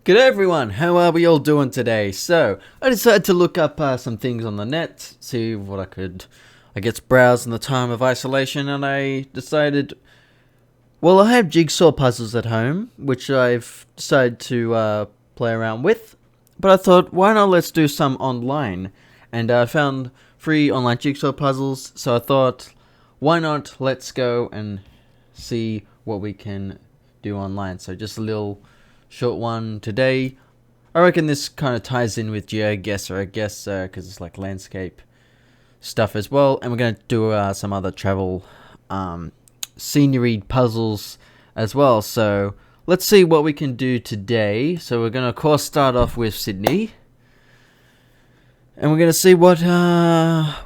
Good everyone, how are we all doing today? So, I decided to look up some things on the net, see what I could, browse in the time of isolation, and I decided, well, I have Jigsaw Puzzles at home, which I've decided to play around with, but I thought, why not let's do some online? And I found free online Jigsaw Puzzles, so I thought, why not let's go and see what we can do online. So just a little short one today. I reckon this kind of ties in with GeoGuessr, I guess, because it's like landscape stuff as well. And we're going to do some other travel scenery puzzles as well. So let's see what we can do today. So we're going to, of course, start off with Sydney. And we're going to see what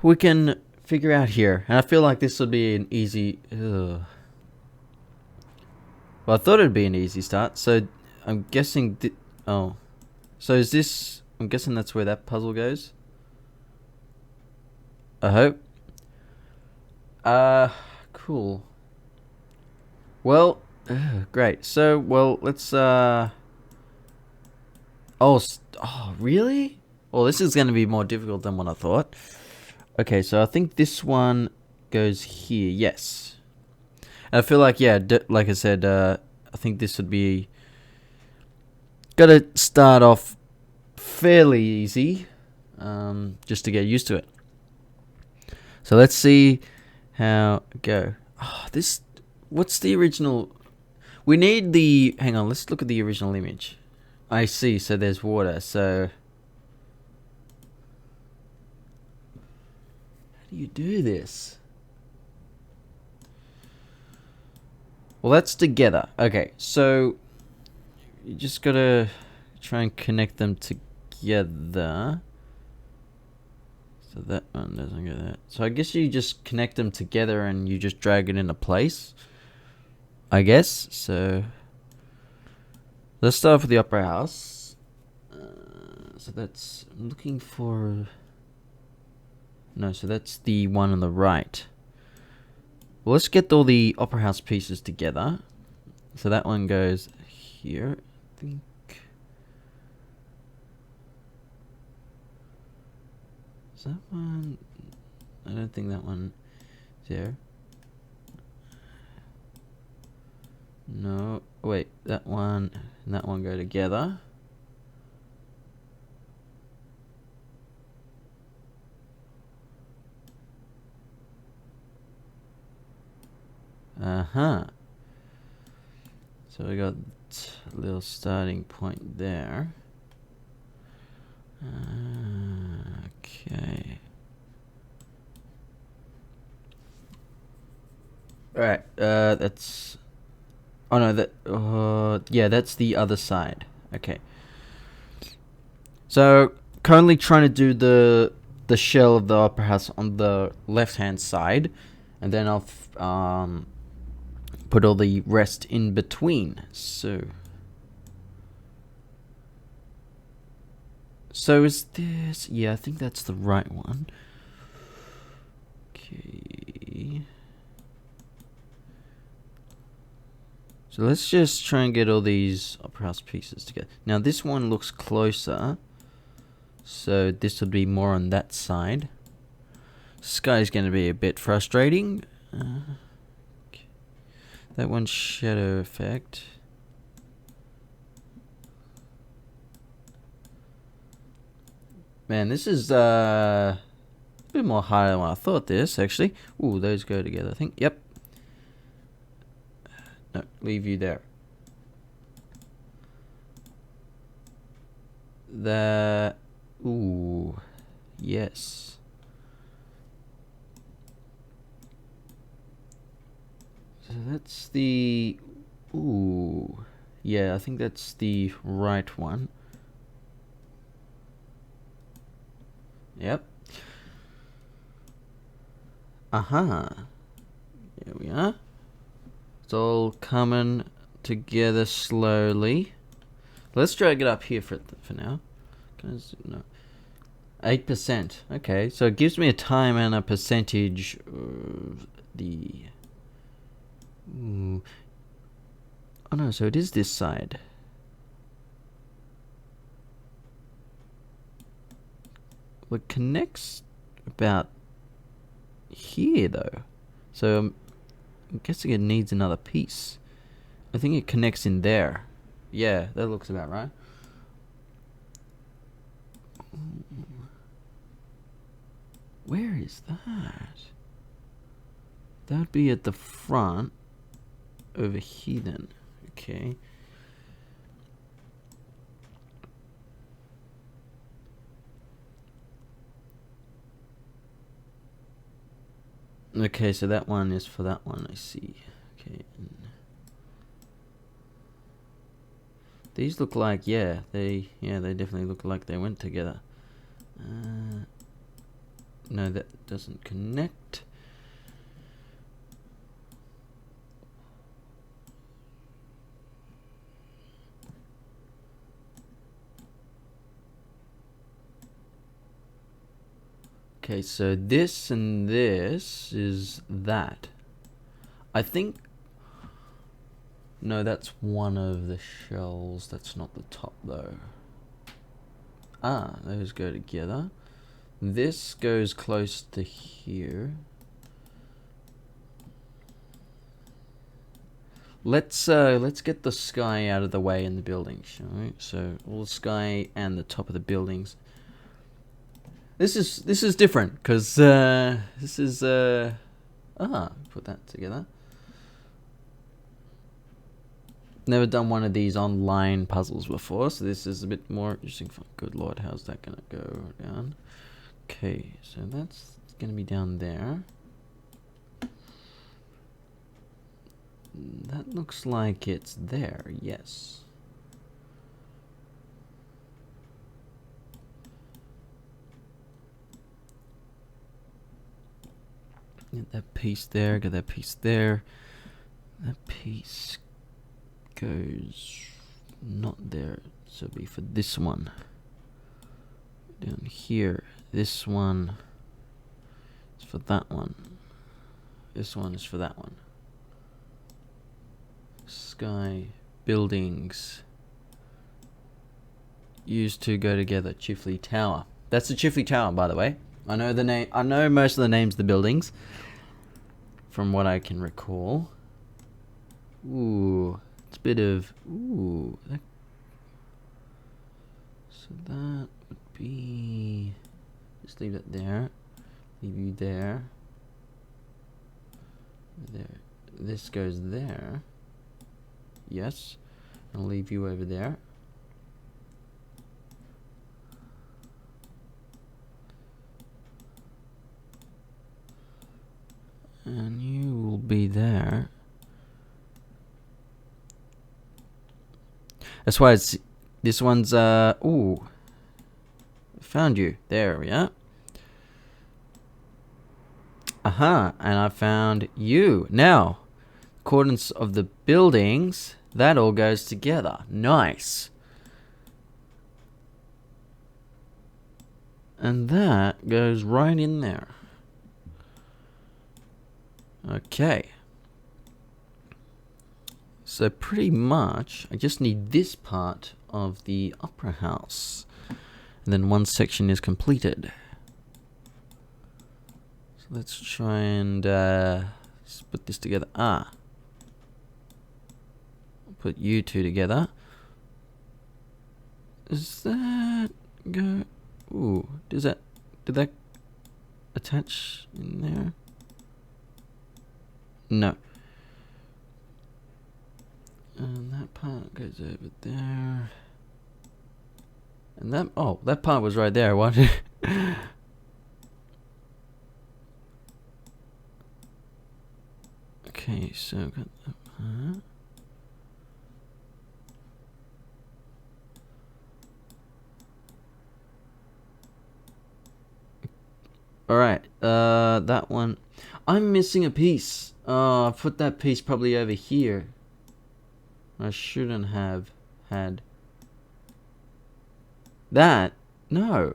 we can figure out here. And I feel like this would be an easy... Well, I thought it'd be an easy start. So I'm guessing... oh. So is this... I'm guessing that's where that puzzle goes. I hope. Cool. Well, great. So, well, let's, oh, really? Well, this is going to be more difficult than what I thought. Okay, so I think this one goes here. Yes. And I feel like, yeah, like I said, I think this would be... Gotta start off fairly easy, just to get used to it. So let's see how it go. Oh, this... What's the original... We need the... Hang on, let's look at the original image. I see, so there's water, so... How do you do this? Well, that's together. Okay, so... You just gotta try and connect them together. So that one doesn't go there. So I guess you just connect them together and you just drag it into place, I guess. So let's start off with the Opera House. So that's... I'm looking for... No, so that's the one on the right. Well, let's get all the Opera House pieces together. So that one goes here, I think. Is that one? I don't think that one is there. No, wait, that one and that one go together. So we got a little starting point there. Okay. Alright, that's... Oh no, that... yeah, that's the other side. Okay. So, currently trying to do the shell of the Opera House on the left-hand side. And then I'll put all the rest in between. So is this... Yeah, I think that's the right one. Okay. So let's just try and get all these Opera House pieces together. Now this one looks closer. So this would be more on that side. Sky is going to be a bit frustrating. Okay. That one's shadow effect. Man, this is a bit more harder than what I thought this, actually. Ooh, those go together, I think. Yep. No, leave you there. Ooh, yes. So that's the... Ooh. Yeah, I think that's the right one. Yep. Here we are. It's all coming together slowly. Let's drag it up here for now. No. 8%. Okay, so it gives me a time and a percentage of the... Ooh. Oh no, so it is this side. Well, it connects about here though. So I'm guessing it needs another piece. I think it connects in there. Yeah, that looks about right. Where is that? That would be at the front over here then. Okay. Okay, so that one is for that one, I see. Okay. These look like, yeah, they definitely look like they went together. No, that doesn't connect. Okay, so this and this is that. I think... No, that's one of the shells. That's not the top, though. Ah, those go together. This goes close to here. Let's get the sky out of the way in the building, shall we? So all the sky and the top of the buildings. This is different because this is put that together. Never done one of these online puzzles before, so this is a bit more interesting. Good lord, how's that gonna go down? Okay, so that's gonna be down there. That looks like it's there, yes. Get that piece there, get that piece there. That piece goes not there, so it'll be for this one. Down here, this one is for that one. This one is for that one. Sky, buildings. Used to go together. Chifley Tower. That's the Chifley Tower, by the way. I know the name. I know most of the names of the buildings, from what I can recall. Ooh, it's a bit of so that would be. Just leave it there. Leave you there. There. This goes there. Yes. I'll leave you over there. And you will be there. That's why it's this one's ooh. Found you. There we are. Aha, and I found you. Now, accordance of the buildings, that all goes together. Nice. And that goes right in there. Okay. So pretty much, I just need this part of the opera house. And then one section is completed. So let's try and put this together. Ah. I'll put you two together. Does that go? Ooh, did that attach in there? No. And that part goes over there. And that, oh, that part was right there. What? Okay, so got that part. Alright, that one. I'm missing a piece. Oh, I put that piece probably over here. I shouldn't have had that. No.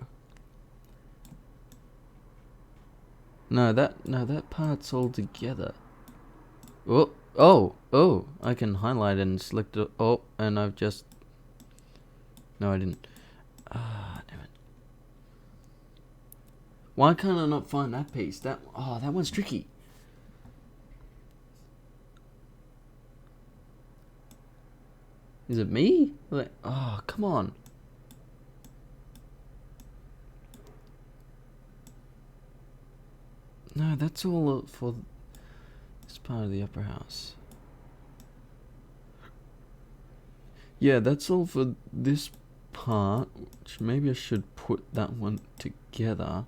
No, that part's all together. Oh, I can highlight and select it. Oh, and I've just... No, I didn't. Ah, damn it. Why can't I not find that piece? That one's tricky. Is it me? Like, oh, come on. No, that's all for this part of the upper house. Yeah, that's all for this part, which maybe I should put that one together.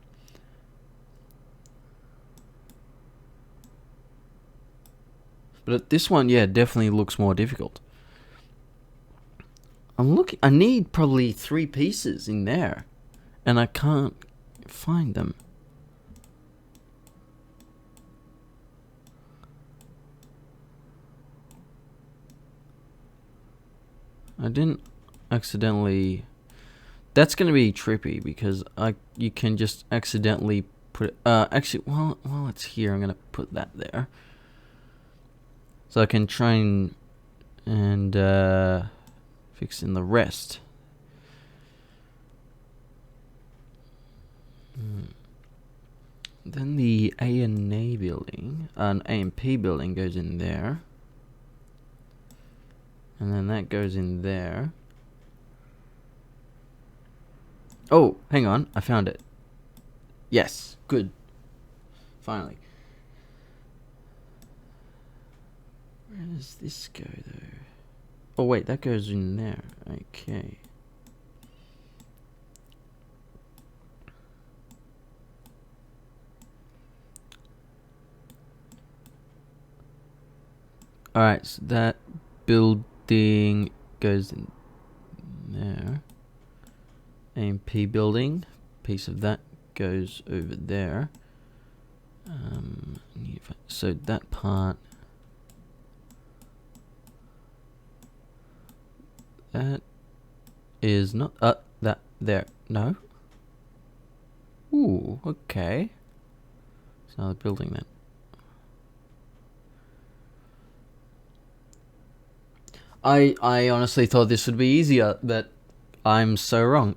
But this one, yeah, definitely looks more difficult. I need probably 3 pieces in there, and I can't find them. I didn't accidentally... That's going to be trippy because you can just accidentally put it... actually, while it's here, I'm going to put that there. So I can try and fix in the rest. Then the A and A building, an A and P building goes in there. And then that goes in there. Oh, hang on, I found it. Yes, good. Finally. Where does this go though? Oh wait, that goes in there. Okay. Alright, so that building goes in there. AMP building, piece of that goes over there. So that part, that is not that there. No. Ooh, okay. It's another building then. I honestly thought this would be easier, but I'm so wrong.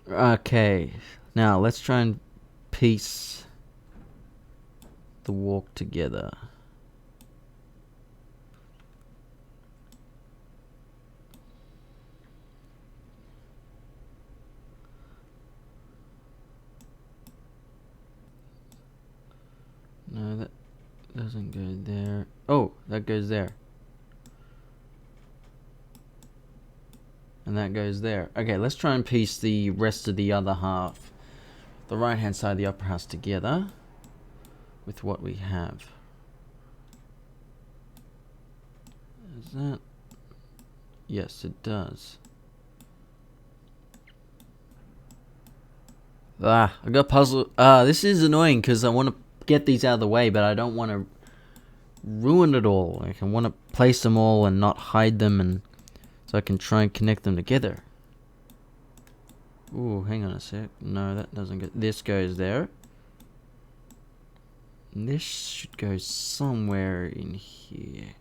Okay, now let's try and piece the walk together. No, that doesn't go there. Oh, that goes there. And that goes there. Okay, let's try and piece the rest of the other half, the right hand side of the upper house, together with what we have. Is that? Yes, it does. I got puzzle. This is annoying because I want to get these out of the way, but I don't want to ruin it all. Like, I want to place them all and not hide them, and so I can try and connect them together. Ooh, hang on a sec. No, that doesn't go. This goes there. And this should go somewhere in here.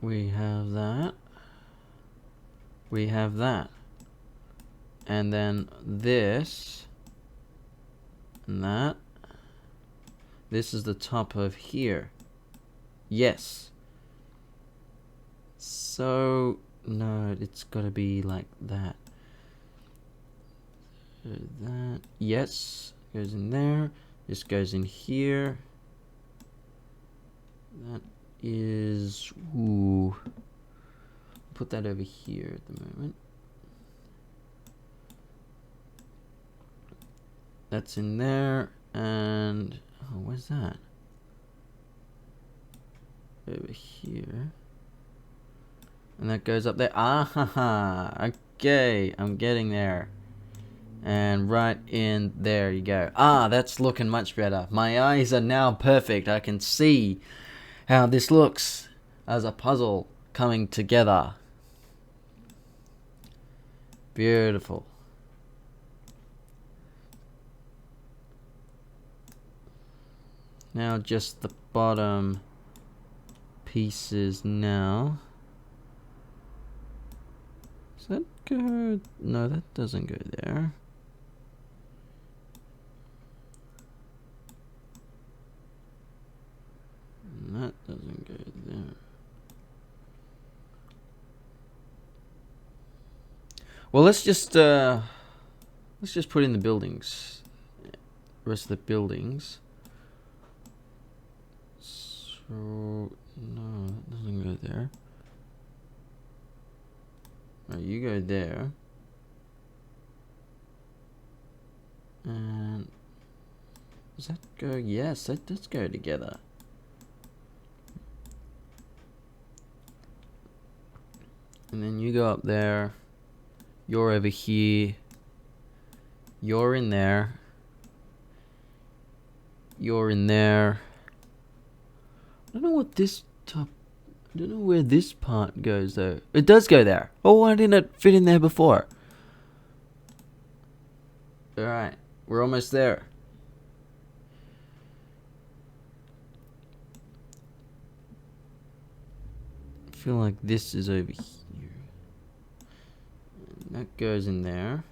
We have that. We have that. And then this. And that. This is the top of here. Yes. So, no, it's gotta be like that. That. Yes. Goes in there. This goes in here. That is, ooh, put that over here at the moment. That's in there, and oh, where's that? Over here, and that goes up there. Ah, ha, ha. Okay, I'm getting there. And right in there you go. Ah, that's looking much better. My eyes are now perfect. I can see how this looks as a puzzle coming together. Beautiful. now just the bottom pieces now. Does that go? No, that doesn't go there. And that doesn't go there. Well, let's just put in the buildings. Rest of the buildings. So no, that doesn't go there. No, you go there. And does that go? Yes, that does go together. And then you go up there. You're over here. You're in there. You're in there. I don't know what this top. I don't know where this part goes though. It does go there. Oh, why didn't it fit in there before? Alright, we're almost there. I feel like this is over here. And that goes in there.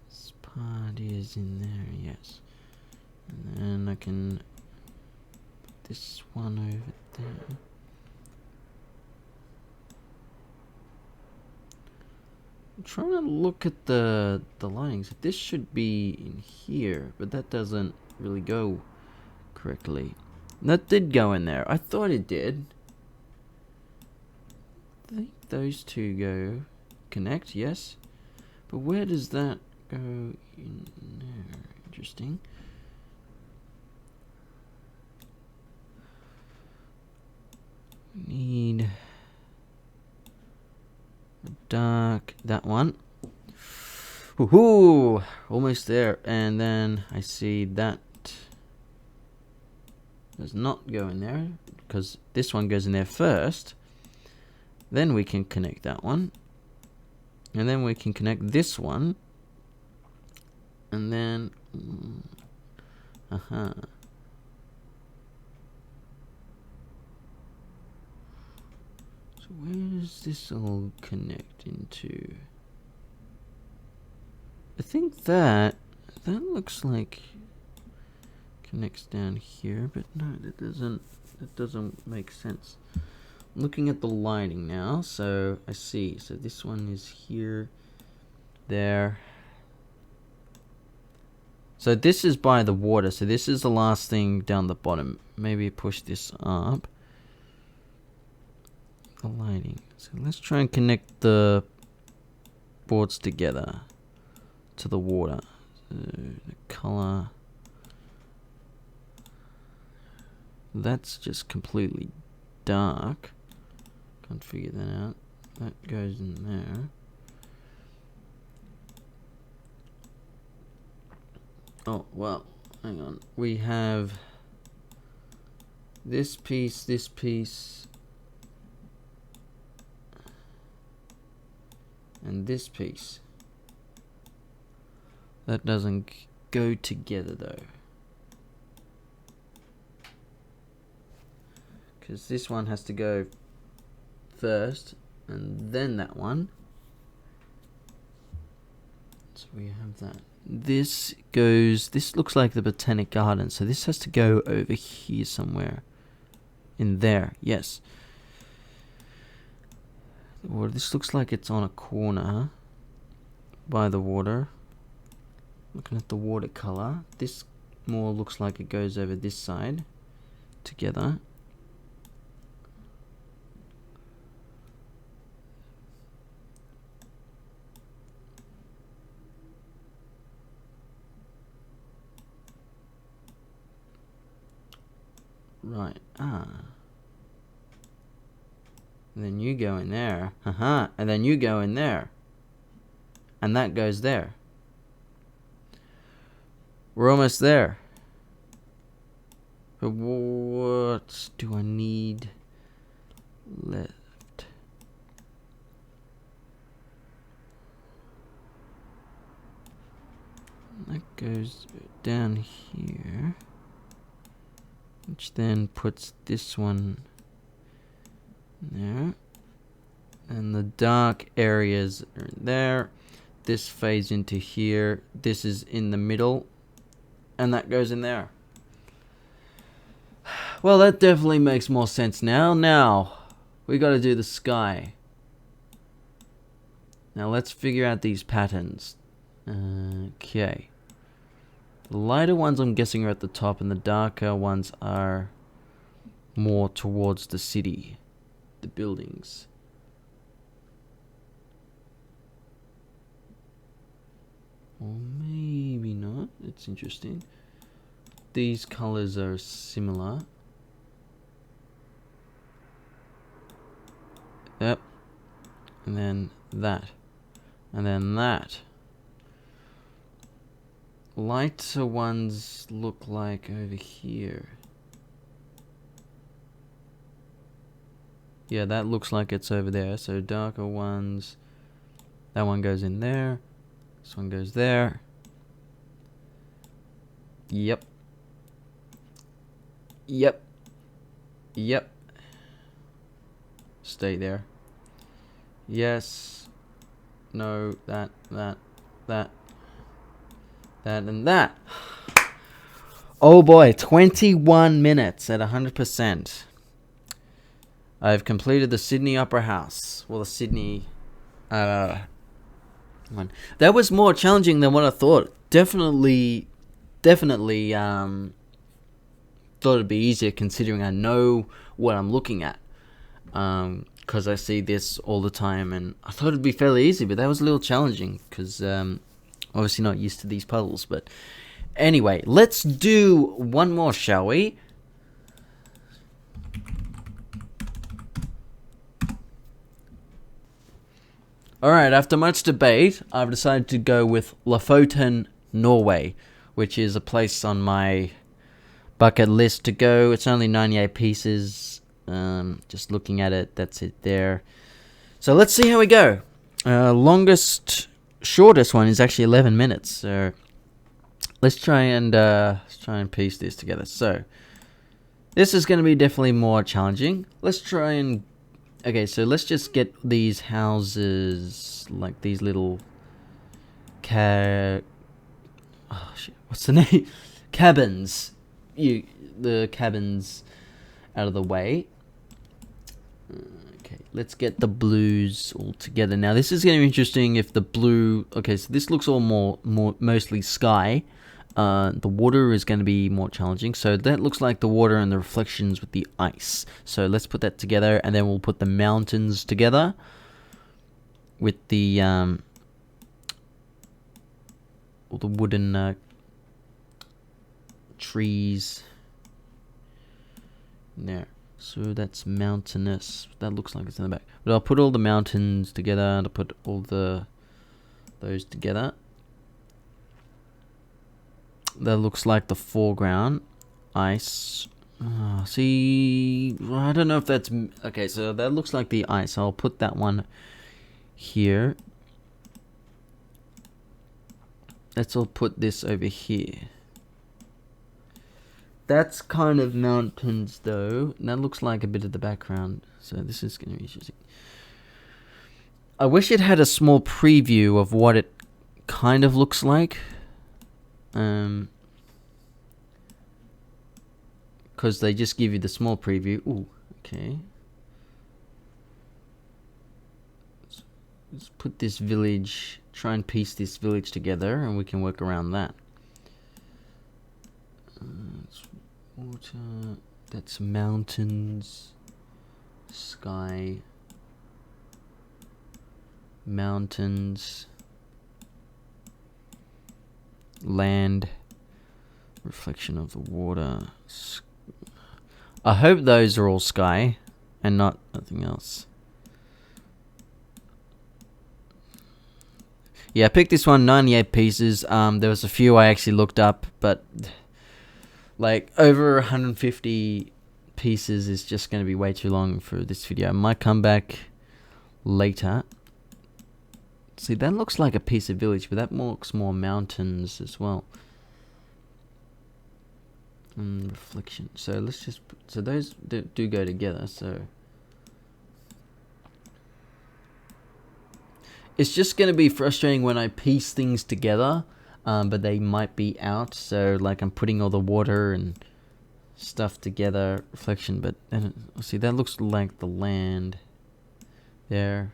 This part is in there, yes. And then I can put this one over there. I'm trying to look at the linings. This should be in here, but that doesn't really go correctly. That did go in there. I thought it did. I think those two go connect, yes. But where does that go in there? Interesting. Need dark, that one. Woohoo! Almost there. And then I see that does not go in there because this one goes in there first. Then we can connect that one. And then we can connect this one. And then So where does this all connect into? I think that looks like connects down here, but no, that doesn't make sense. I'm looking at the lighting now, so I see. So this one is here, there. So this is by the water. So this is the last thing down the bottom. Maybe push this up. The lighting. So let's try and connect the boards together to the water. So the color. That's just completely dark. Can't figure that out. That goes in there. Oh, well, hang on. We have this piece, and this piece. That doesn't go together though. Because this one has to go first, and then that one. So we have that. This goes, this looks like the Botanic Garden, so this has to go over here somewhere. In there, yes. Or this looks like it's on a corner by the water. Looking at the watercolor, this more looks like it goes over this side together. Right, and then you go in there, and then you go in there, and that goes there. We're almost there. But what do I need left? That goes down here, which then puts this one there, and the dark areas are in there. This fades into here, this is in the middle, and that goes in there. Well, that definitely makes more sense now. Now we got to do the sky. Now let's figure out these patterns. Okay, the lighter ones I'm guessing are at the top, and the darker ones are more towards the city, the buildings. Or maybe not. It's interesting. These colors are similar. Yep. And then that. And then that. Lighter ones look like over here. Yeah, that looks like it's over there. So darker ones. That one goes in there. This one goes there. Yep. Yep. Yep. Stay there. Yes. No. That. And that. Oh boy, 21 minutes at 100%. I've completed the Sydney Opera House. Well, the Sydney one. That was more challenging than what I thought. Definitely thought it'd be easier considering I know what I'm looking at. Because I see this all the time, and I thought it'd be fairly easy, but that was a little challenging because obviously not used to these puzzles. But anyway, let's do one more, shall we? Alright, after much debate, I've decided to go with Lofoten, Norway, which is a place on my bucket list to go. It's only 98 pieces. Just looking at it, that's it there. So let's see how we go. Shortest one is actually 11 minutes. So let's try and piece this together. So this is going to be definitely more challenging. Let's try and okay. So let's just get these houses, like these little what's the name? Cabins. The cabins out of the way. Okay, let's get the blues all together. Now this is going to be interesting if the blue... Okay, so this looks all mostly sky. The water is going to be more challenging. So that looks like the water and the reflections with the ice. So let's put that together, and then we'll put the mountains together with the all the wooden trees there. So that's mountainous. That looks like it's in the back. But I'll put all the mountains together, and I'll put all those together. That looks like the foreground. Ice. See, I don't know if that's... Okay, so that looks like the ice. I'll put that one here. Let's all put this over here. That's kind of mountains though. And that looks like a bit of the background. So this is going to be interesting. I wish it had a small preview of what it kind of looks like. Because they just give you the small preview. Ooh, okay. Let's put this village, try and piece this village together, and we can work around that. Water, that's mountains, sky, mountains, land, reflection of the water. I hope those are all sky and not nothing else. Yeah, I picked this one, 98 pieces. There was a few I actually looked up, but like over 150 pieces is just going to be way too long for this video. I might come back later See, that looks like a piece of village, but that looks more mountains as well. Reflection. So let's just so those do go together. So it's just gonna be frustrating when I piece things together, but they might be out. So like I'm putting all the water and stuff together, reflection. But then see, that looks like the land. There,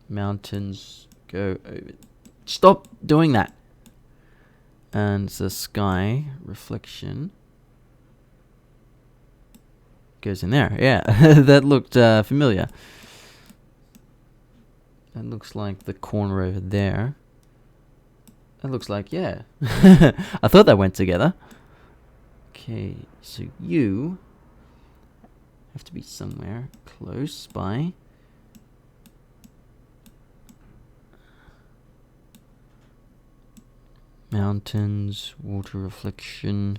mountains go over. Stop doing that. And it's the sky reflection. Goes in there. Yeah, that looked familiar. That looks like the corner over there. That looks like, yeah. I thought that went together. Okay, so you have to be somewhere close by. Mountains, water reflection.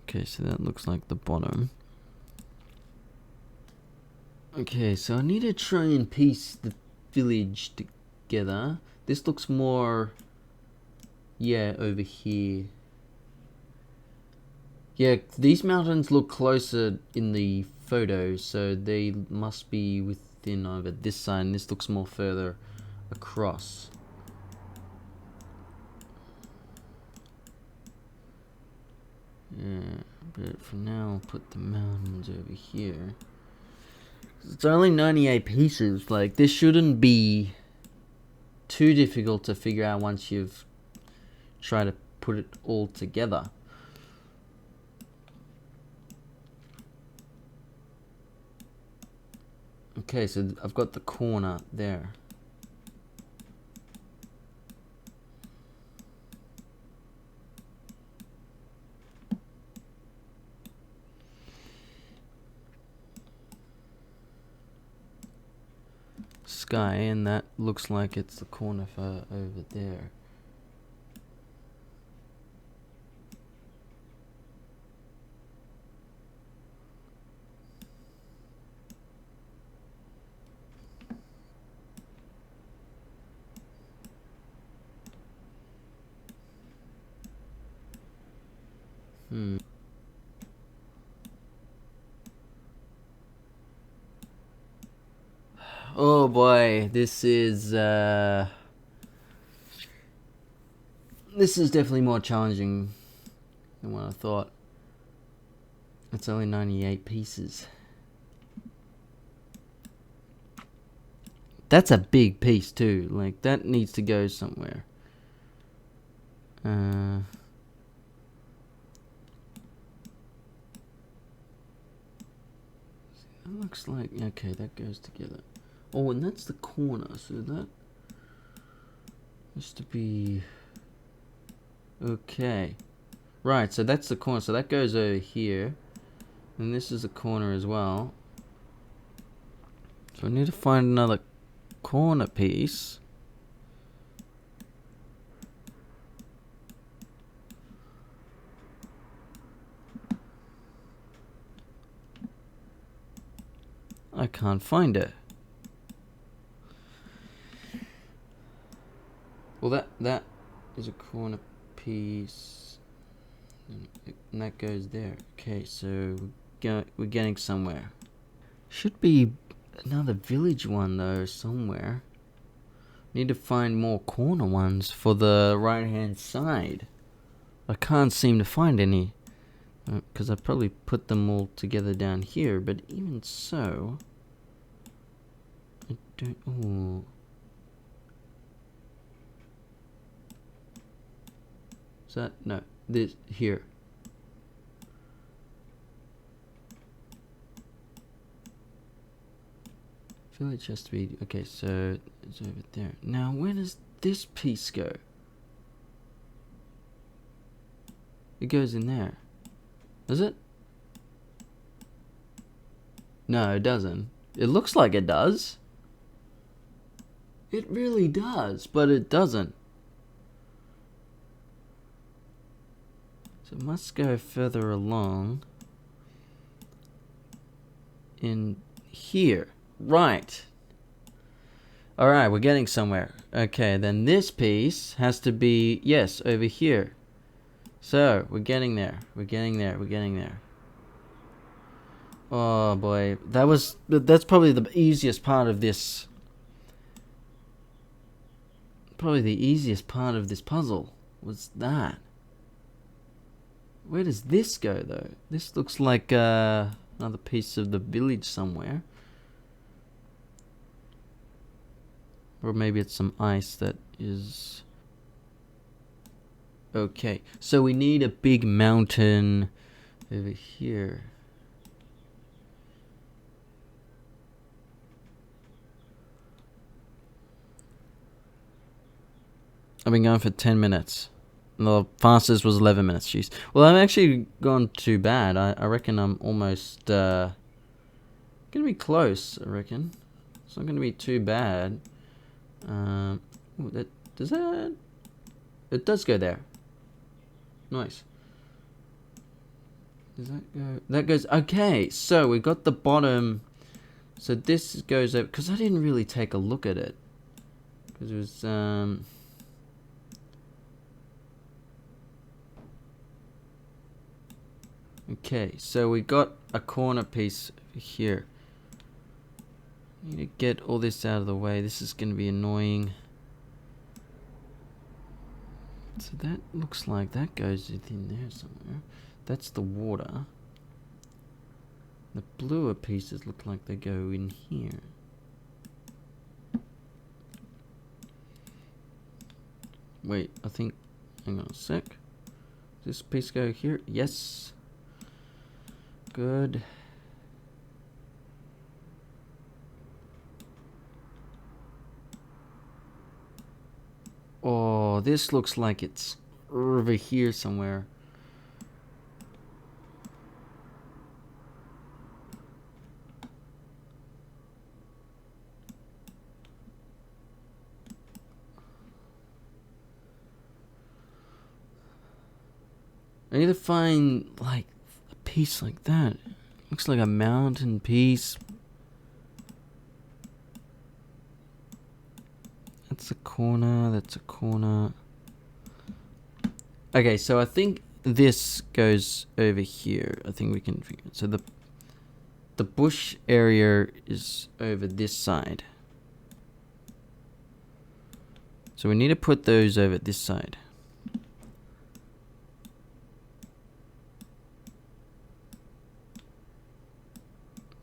Okay, so that looks like the bottom. Okay, so I need to try and piece the village together. This looks more, yeah, over here. Yeah, these mountains look closer in the photo, so they must be within either this side, and this looks more further across. Yeah, but for now, I'll put the mountains over here. It's only 98 pieces. Like, this shouldn't be too difficult to figure out once you've tried to put it all together. Okay, so I've got the corner there. Sky, and that looks like it's the corner for over there. Oh boy, this is definitely more challenging than what I thought. It's only 98 pieces. That's a big piece too. Like, that needs to go somewhere. It looks like, okay, that goes together. Oh, and that's the corner, so that has to be okay. Right, so that's the corner, so that goes over here, and this is the corner as well. So I need to find another corner piece. I can't find it. Well, that is a corner piece, and that goes there. Okay, so we're getting somewhere. Should be another village one though somewhere. Need to find more corner ones for the right hand side. I can't seem to find any, because I probably put them all together down here, but even so, I don't. Oh. Is that, no, this here. Village has to be, okay, so it's over there. Now, where does this piece go? It goes in there. Does it? No, it doesn't. It looks like it does. It really does, but it doesn't. So it must go further along in here. Right. Alright, we're getting somewhere. Okay, then this piece has to be, yes, over here. So, we're getting there. We're getting there. We're getting there. Oh boy, that's probably the easiest part of this. Probably the easiest part of this puzzle was that. Where does this go though? This looks like another piece of the village somewhere. Or maybe it's some ice that is... Okay, so we need a big mountain over here. I've been going for 10 minutes. The fastest was 11 minutes, jeez. Well, I've actually gone too bad. I reckon I'm almost gonna be close, I reckon. It's not gonna be too bad. Ooh, it does go there. Nice. Does that go? That goes, okay, so we got the bottom. So this goes over, because I didn't really take a look at it. Because it was, okay, so we got a corner piece here. Need to get all this out of the way. This is going to be annoying. So that looks like that goes within there somewhere. That's the water. The bluer pieces look like they go in here. Wait, I think... Hang on a sec. Does this piece go here? Yes. Good. Oh, this looks like it's over here somewhere. I need to find, like, a piece like that. Looks like a mountain piece. That's a corner, that's a corner. Okay, so I think this goes over here. I think we can figure it. So the bush area is over this side. So we need to put those over this side.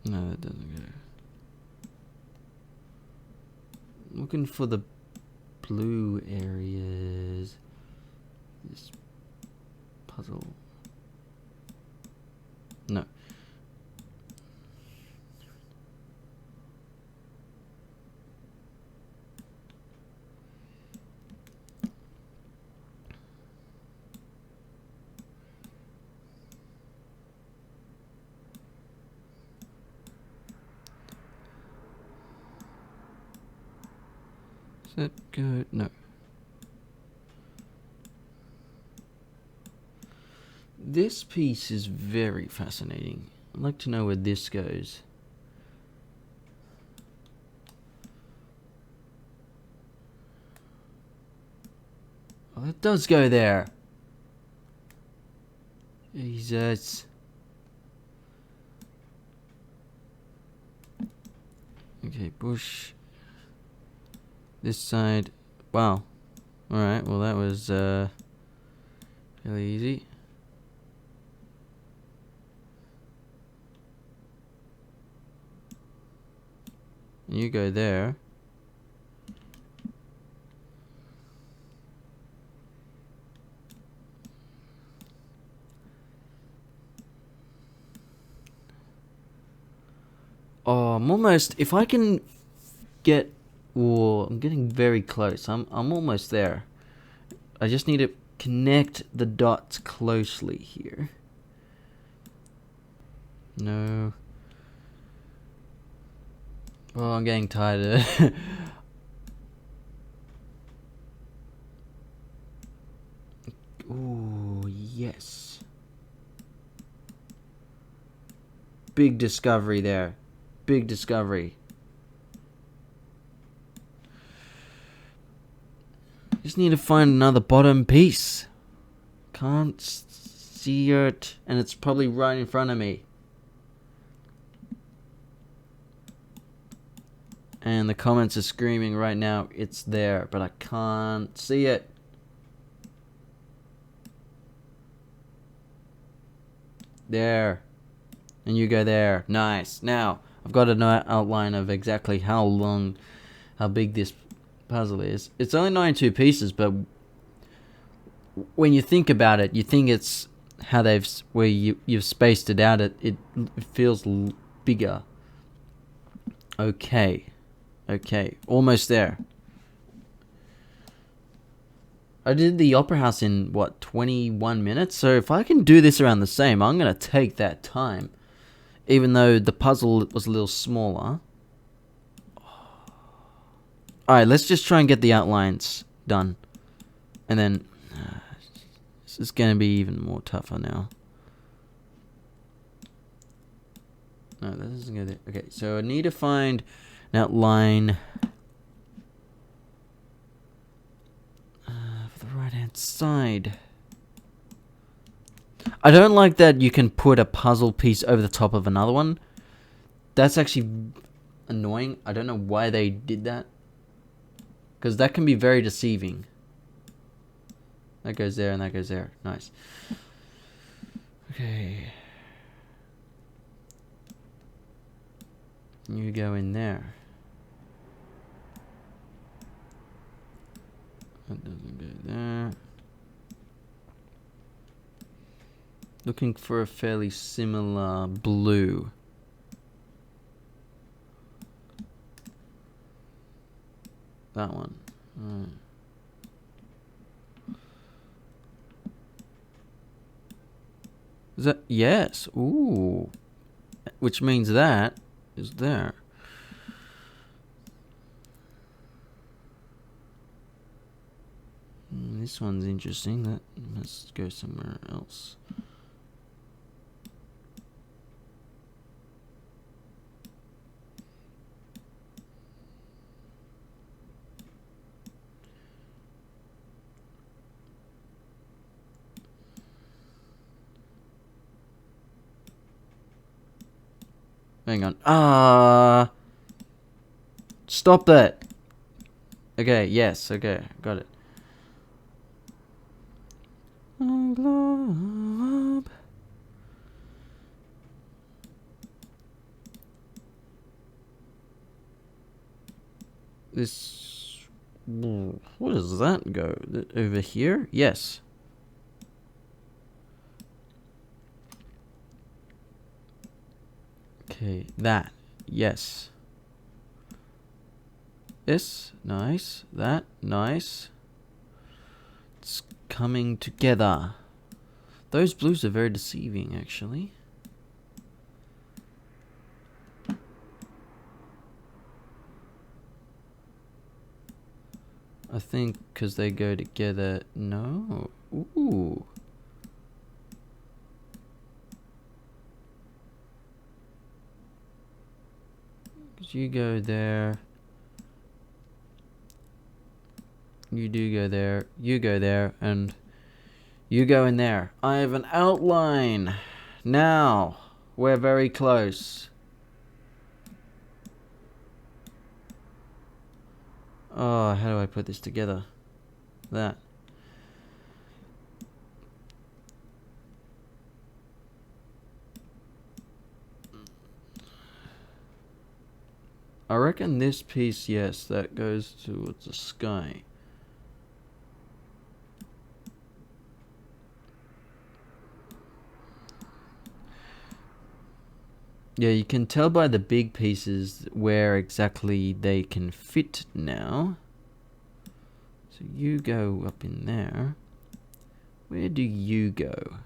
No, that doesn't go. Looking for the blue areas. This puzzle. No. Is that good? No. This piece is very fascinating. I'd like to know where this goes. Oh, that does go there. Jesus. Okay, bush. This side. Wow. Alright, well that was really easy. You go there. Oh, I'm almost, if I can get, whoa, I'm getting very close. I'm almost there. I just need to connect the dots closely here. No. Oh, I'm getting tired. Ooh, yes. Big discovery there. Big discovery. need to find another bottom piece. Can't see it, and it's probably right in front of me. And the comments are screaming right now, it's there, but I can't see it. There. And you go there. Nice. Now, I've got an outline of exactly how big this puzzle is. It's only 92 pieces, but when you think about it, you think it's how you've spaced it out. It feels bigger. Okay, almost there. I did the Opera House in, what, 21 minutes? So if I can do this around the same, I'm going to take that time. Even though the puzzle was a little smaller. Alright, let's just try and get the outlines done. And then... this is going to be even more tougher now. No, that doesn't go there. Okay, so I need to find an outline... for the right-hand side. I don't like that you can put a puzzle piece over the top of another one. That's actually annoying. I don't know why they did that. Because that can be very deceiving. That goes there and that goes there. Nice. Okay. You go in there. That doesn't go there. Looking for a fairly similar blue. That one. Is that? Yes. Ooh. Which means that is there. This one's interesting. That must go somewhere else. Hang on. Stop that. Okay, yes, okay, got it. Globe. This... what does that go? Over here? Yes. Okay, that. Yes. This. Nice. That. Nice. It's coming together. Those blues are very deceiving, actually. I think because they go together. No. Ooh. You go there. You do go there. You go there. And you go in there. I have an outline. Now. We're very close. Oh, how do I put this together? That. I reckon this piece, yes, that goes towards the sky. Yeah, you can tell by the big pieces where exactly they can fit now. So you go up in there. Where do you go?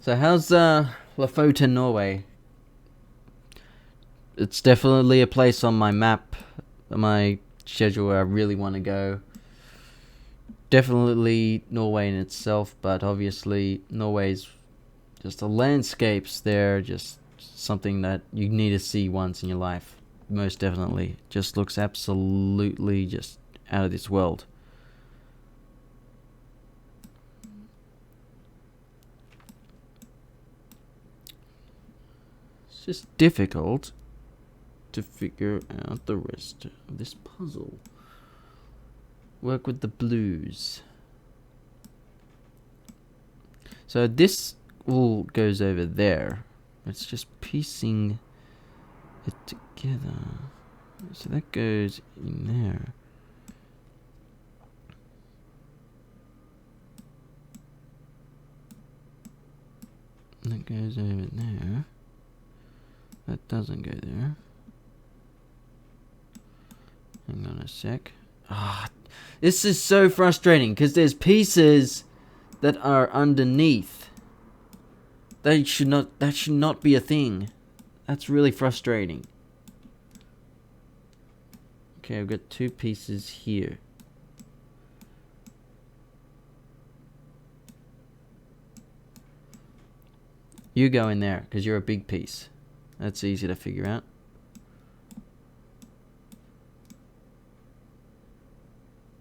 So how's Lofoten, Norway? It's definitely a place on my map, my schedule where I really want to go. Definitely Norway in itself, but obviously Norway's just the landscapes there, just something that you need to see once in your life. Most definitely. Just looks absolutely just out of this world. It's just difficult to figure out the rest of this puzzle. Work with the blues. So this all goes over there. It's just piecing it together. So that goes in there. That goes over there. That doesn't go there. Hang on a sec. This is so frustrating because there's pieces that are underneath. That should not be a thing. That's really frustrating. Okay, I've got 2 pieces here. You go in there because you're a big piece. That's easy to figure out.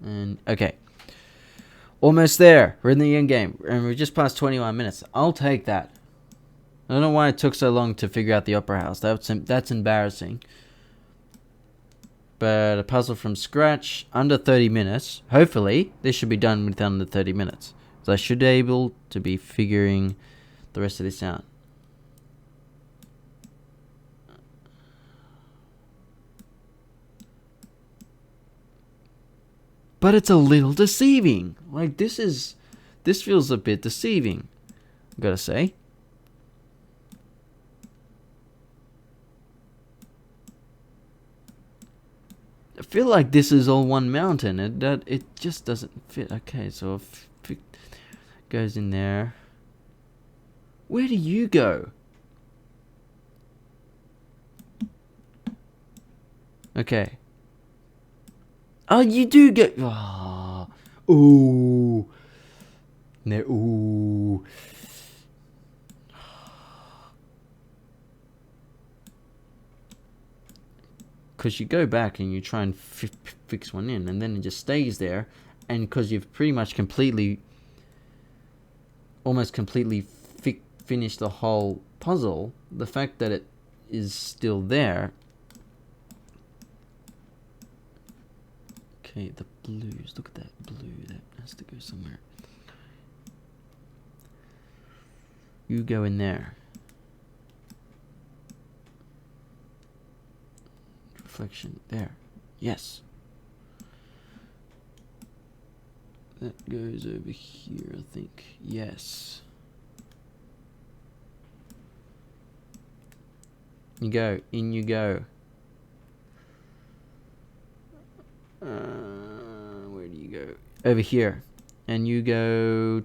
And okay, almost there. We're in the end game, and we're just past 21 minutes. I'll take that. I don't know why it took so long to figure out the opera house. That's embarrassing. But a puzzle from scratch, under 30 minutes. Hopefully, this should be done within under 30 minutes. So I should be able to be figuring the rest of this out. But it's a little deceiving. Like, this feels a bit deceiving, I've gotta say. I feel like this is all one mountain, and that it just doesn't fit. Okay, so if it goes in there. Where do you go? Okay. Oh, you do get. Oh. Ooh. No. Ooh. Because you go back and you try and fix one in, and then it just stays there. And because you've pretty much almost completely finished the whole puzzle, the fact that it is still there. Okay, the blues. Look at that blue. That has to go somewhere. You go in there. Reflection there. Yes. That goes over here, I think. Yes. You go. In you go. Where do you go? Over here. And you go.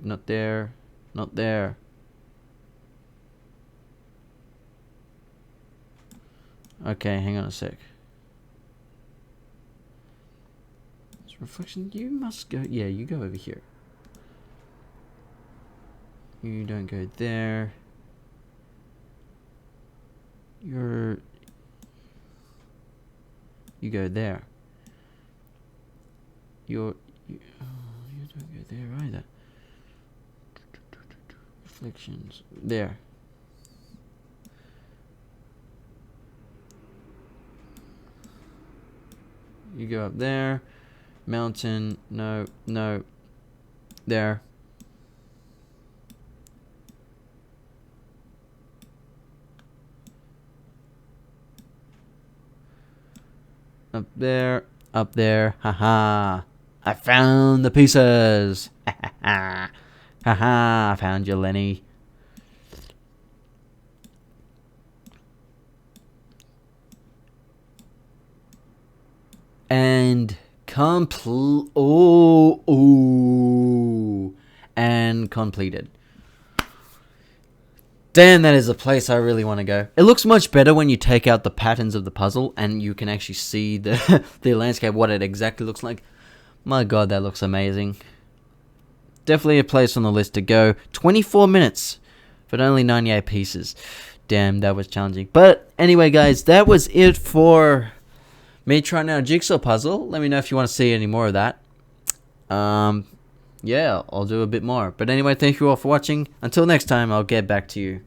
Not there. Not there. Okay, hang on a sec. This reflection. You must go. Yeah, you go over here. You don't go there. You go there. You don't go there either. Reflections there. You go up there. Mountain. No. There. Up there. Up there. Haha. I found the pieces. Haha. I found you, Lenny. And and completed. Damn, that is a place I really want to go. It looks much better when you take out the patterns of the puzzle and you can actually see the the landscape, what it exactly looks like. My god, that looks amazing. Definitely a place on the list to go. 24 minutes, but only 98 pieces. Damn, that was challenging. But anyway, guys, that was it for me trying out a jigsaw puzzle. Let me know if you want to see any more of that. Yeah, I'll do a bit more. But anyway, thank you all for watching. Until next time, I'll get back to you.